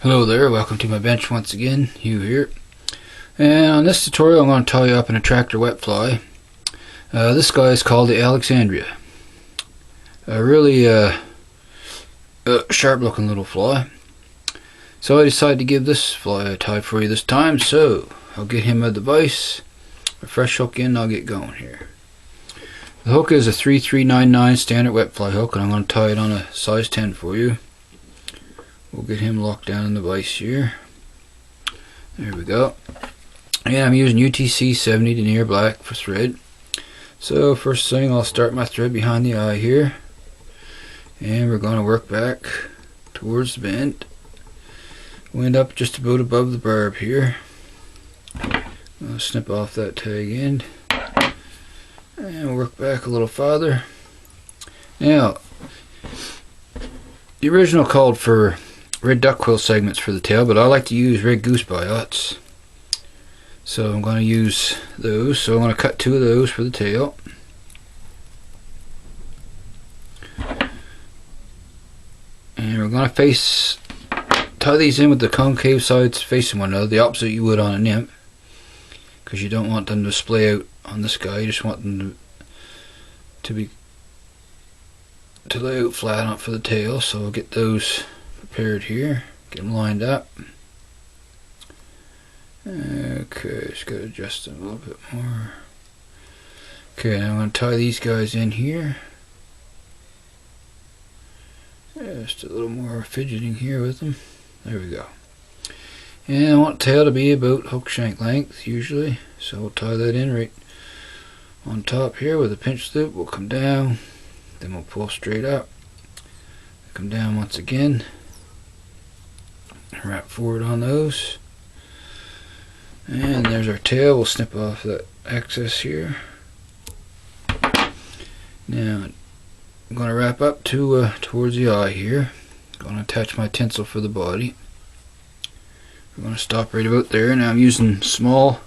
Hello there, welcome to my bench once again, Hugh here. And on this tutorial I'm going to tie you up in a tractor wet fly. This guy is called the Alexandra. A really sharp looking little fly. So I decided to give this fly a tie for you this time, so I'll get him a device, a fresh hook in, and I'll get going here. The hook is a 3399 standard wet fly hook, and I'm going to tie it on a size 10 for you. We'll get him locked down in the vise here. There we go. And I'm using UTC 70 denier black for thread. So first thing, I'll start my thread behind the eye here. And we're going to work back towards the bend. We'll end up just about above the barb here. I'll snip off that tag end. And work back a little farther. Now, the original called for red duck quill segments for the tail, but I like to use red goose biots. So I'm going to use those. So I'm going to cut 2 of those for the tail. And we're going to tie these in with the concave sides facing one another, the opposite you would on a nymph, because you don't want them to splay out on this guy. You just want them to lay out flat on for the tail. So we'll get those prepared here, get them lined up. Okay, just got to adjust them a little bit more. Okay, now I'm going to tie these guys in here. Just a little more fidgeting here with them. There we go. And I want the tail to be about hook shank length usually, so we'll tie that in right on top here with a pinch loop. We'll come down, then we'll pull straight up, come down once again, wrap forward on those, and there's our tail. We'll snip off that excess here. Now I'm going to wrap up to towards the eye here. I'm going to attach my tinsel for the body. We're going to stop right about there. Now I'm using small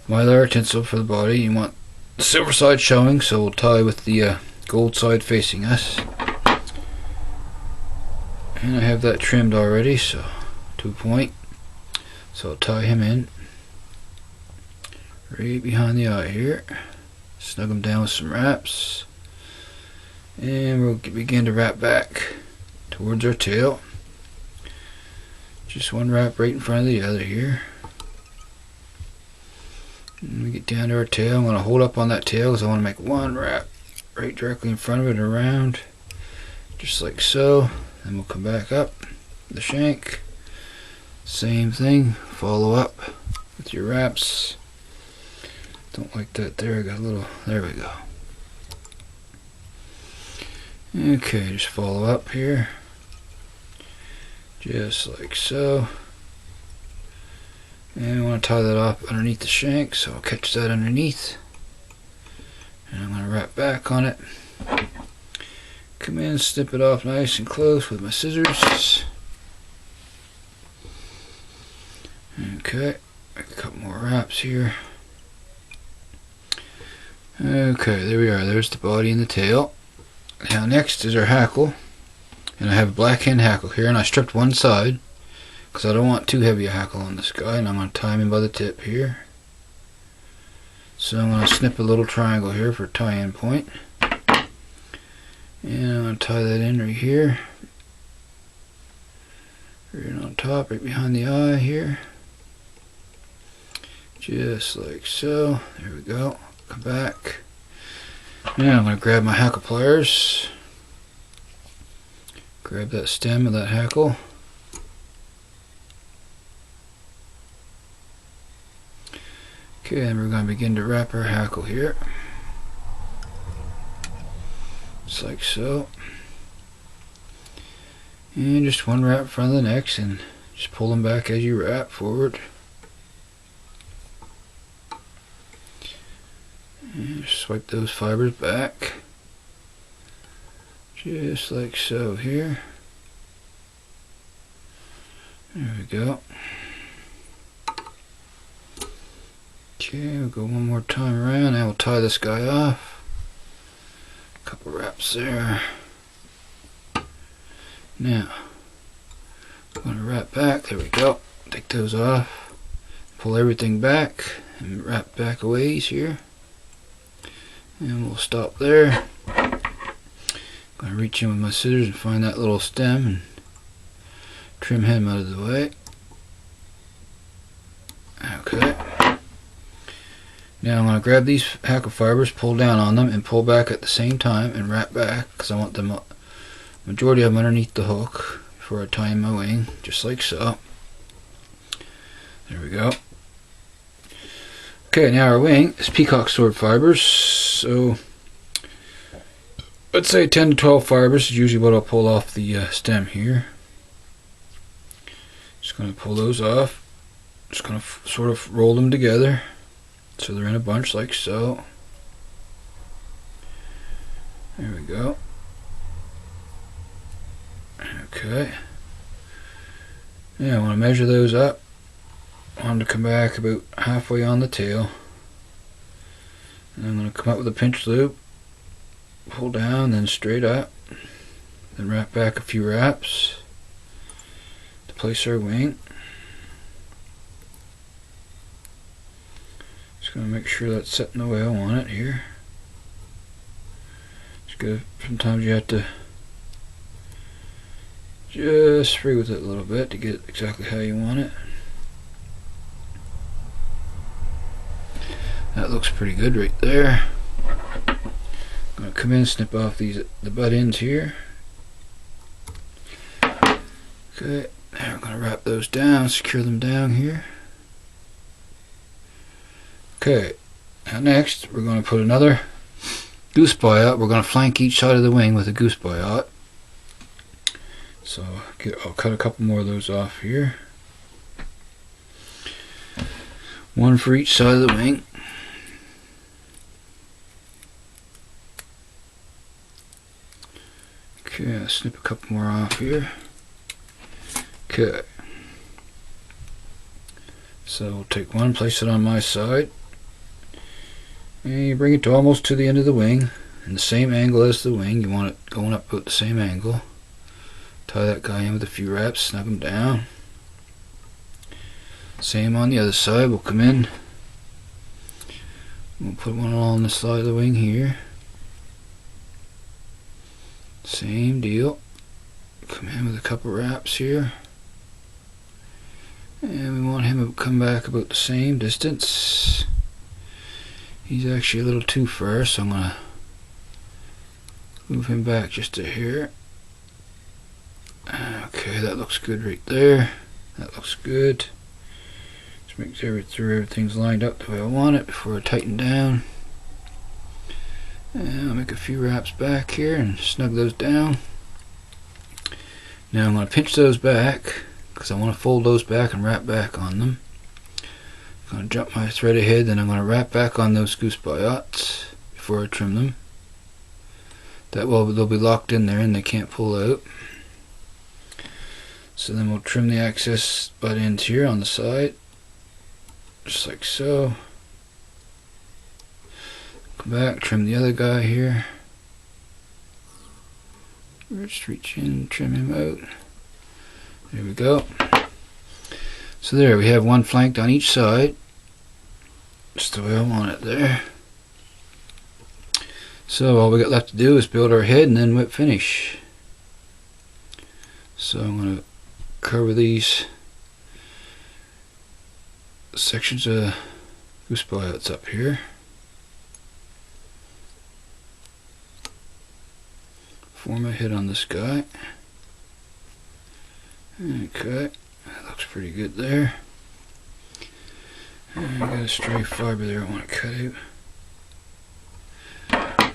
mylar tinsel for the body. You want the silver side showing, so we'll tie with the gold side facing us. And I have that trimmed already, so 2 point. So I'll tie him in right behind the eye here. Snug him down with some wraps. And we'll begin to wrap back towards our tail. Just one wrap right in front of the other here. And we get down to our tail. I'm going to hold up on that tail because I want to make one wrap right directly in front of it and around, just like so. Then we'll come back up the shank. Same thing. Follow up with your wraps. Don't like that there. I got a little. There we go. Okay, just follow up here. Just like so. And I want to tie that off underneath the shank, so I'll catch that underneath. And I'm going to wrap back on it. Come in, snip it off nice and close with my scissors. Okay, make a couple more wraps here. Okay, there we are. There's the body and the tail. Now next is our hackle. And I have a black hen hackle here, and I stripped one side because I don't want too heavy a hackle on this guy, and I'm going to tie him in by the tip here. So I'm going to snip a little triangle here for a tie-in point. And I'm going to tie that in right here. Right on top, right behind the eye here. Just like so. There we go. Come back. Now I'm going to grab my hackle pliers. Grab that stem of that hackle. Okay, and we're going to begin to wrap our hackle here. Just like so. And just one wrap in front of the next, and just pull them back as you wrap forward. And just swipe those fibers back. Just like so here. There we go. Okay, we'll go one more time around. Now we'll tie this guy off. A couple wraps there. Now, I'm going to wrap back. There we go. Take those off. Pull everything back and wrap back a ways here. And we'll stop there. I'm going to reach in with my scissors and find that little stem and trim him out of the way. Okay. Now I'm going to grab these hackle fibers, pull down on them, and pull back at the same time and wrap back because I want them, majority of them underneath the hook before I tie in my wing, just like so. There we go. Okay, now our wing is peacock sword fibers, so let's say 10 to 12 fibers is usually what I'll pull off the stem here. Just going to pull those off. Just going to sort of roll them together so they're in a bunch like so. There we go. Okay. Yeah, I want to measure those up. I want them to come back about halfway on the tail. And I'm going to come up with a pinch loop, pull down, then straight up, then wrap back a few wraps to place our wing. Just going to make sure that's setting the way I want it here. It's good. Sometimes you have to just free with it a little bit to get it exactly how you want it. That looks pretty good right there. I'm going to come in and snip off the butt ends here. Okay, now I'm going to wrap those down, secure them down here. Okay, now next we're going to put another goose biot. We're going to flank each side of the wing with a goose biot. So I'll cut a couple more of those off here. One for each side of the wing. Okay, I'll snip a couple more off here. Okay. So we'll take one, place it on my side. And you bring it to almost to the end of the wing. In the same angle as the wing. You want it going up about the same angle. Tie that guy in with a few wraps, snug him down. Same on the other side. We'll come in. We'll put one along the side of the wing here. Same deal. Come in with a couple wraps here. And we want him to come back about the same distance. He's actually a little too far, so I'm going to move him back just to here. Okay, that looks good right there. That looks good. Just make sure everything's lined up the way I want it before I tighten down. And I'll make a few wraps back here and snug those down. Now I'm going to pinch those back because I want to fold those back and wrap back on them. I'm going to jump my thread ahead, then I'm going to wrap back on those goose biots before I trim them. That way they'll be locked in there and they can't pull out. So then we'll trim the excess butt ends here on the side, just like so. Come back, trim the other guy here. Just reach in and trim him out. There we go. So there, we have one flanked on each side. Just the way I want it there. So all we got left to do is build our head and then whip finish. So I'm going to cover these sections of goose biots up here. Form a head on this guy. Okay, that looks pretty good there. And I got a stray fiber there I want to cut out.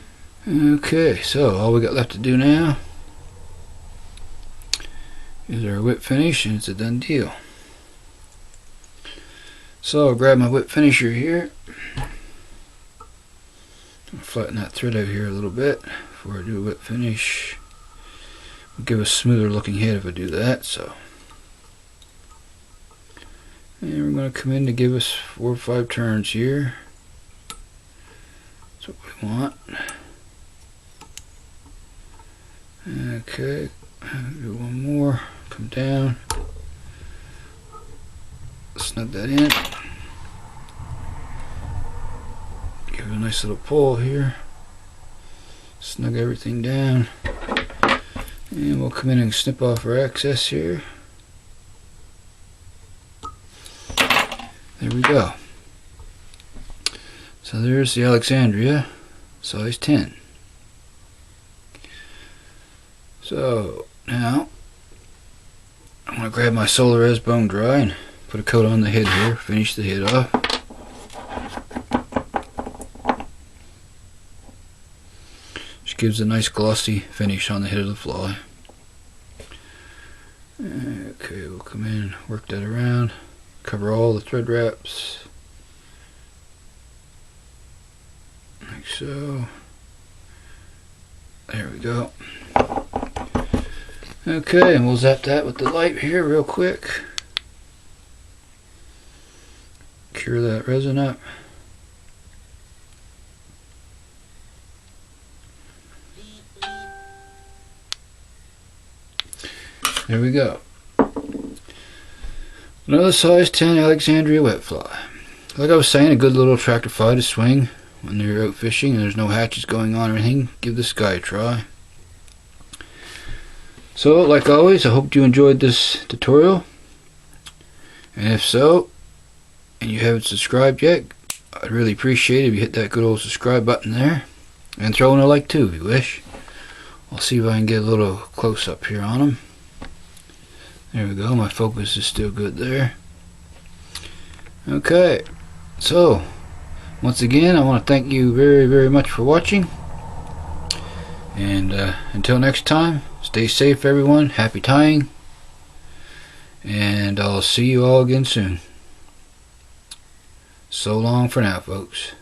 Okay, so all we got left to do now is our whip finish, and it's a done deal. So I'll grab my whip finisher here. I'll flatten that thread out here a little bit before I do a whip finish. It'll give a smoother looking head if I do that. So, and we're going to come in to give us 4 or 5 turns here. That's what we want. Okay, do one more. Come down. snug that in. Give it a nice little pull here. Snug everything down. And we'll come in and snip off our excess here. There we go. So there's the Alexandra, size 10. So now I'm going to grab my Solar Res bone dry and put a coat on the head here, finish the head off. Just gives a nice glossy finish on the head of the fly. Okay, we'll come in, work that around, cover all the thread wraps, like so. There we go. Okay, and we'll zap that with the light here real quick. Cure that resin up. There we go. Another size 10 Alexandria wet fly. Like I was saying, a good little attractive fly to swing when you're out fishing and there's no hatches going on or anything. Give this guy a try. So, like always, I hope you enjoyed this tutorial. And if so, and you haven't subscribed yet, I'd really appreciate it if you hit that good old subscribe button there. And throw in a like too if you wish. I'll see if I can get a little close up here on them. There we go, my focus is still good there. Okay, so once again I want to thank you very, very much for watching. And until next time, stay safe everyone, happy tying, and I'll see you all again soon. So long for now, folks.